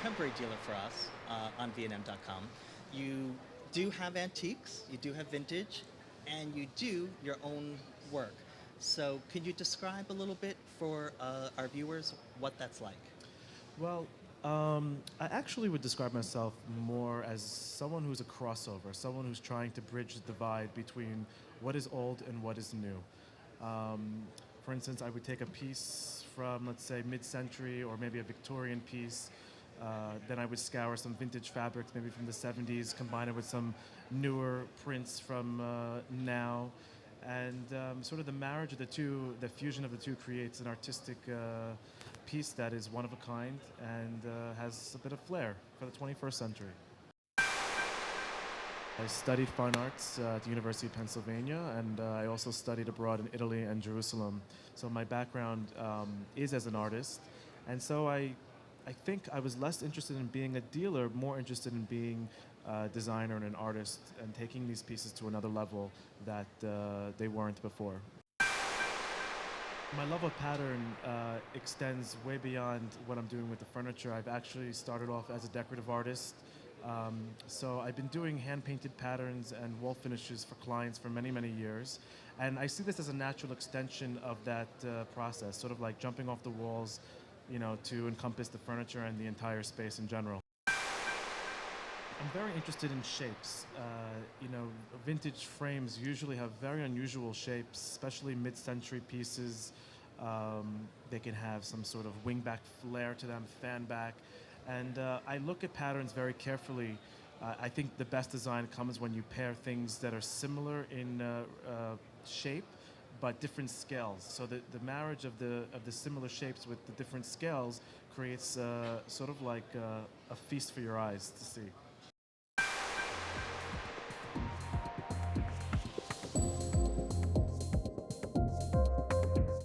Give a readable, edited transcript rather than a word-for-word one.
contemporary dealer for us on VNM.com. You do have antiques, you do have vintage, and you do your own work. So, could you describe a little bit for our viewers what that's like? Well, I actually would describe myself more as someone who's a crossover, someone who's trying to bridge the divide between what is old and what is new. Um, for instance, I would take a piece from, let's say, mid-century or maybe a Victorian piece. Then I would scour some vintage fabrics, maybe from the 70s, combine it with some newer prints from now. And sort of the marriage of the two, the fusion of the two creates an artistic piece that is one of a kind and has a bit of flair for the 21st century. I studied fine arts at the University of Pennsylvania, and I also studied abroad in Italy and Jerusalem. So my background is as an artist, and so I think I was less interested in being a dealer, more interested in being a designer and an artist, and taking these pieces to another level that they weren't before. My love of pattern extends way beyond what I'm doing with the furniture. I've actually started off as a decorative artist. So I've been doing hand-painted patterns and wall finishes for clients for many, many years. And I see this as a natural extension of that process, sort of like jumping off the walls, to encompass the furniture and the entire space in general. I'm very interested in shapes. Vintage frames usually have very unusual shapes, especially mid-century pieces. They can have some sort of wingback flair to them, fan back. And I look at patterns very carefully. I think the best design comes when you pair things that are similar in shape, but different scales. So the marriage of the similar shapes with the different scales creates sort of like a feast for your eyes to see.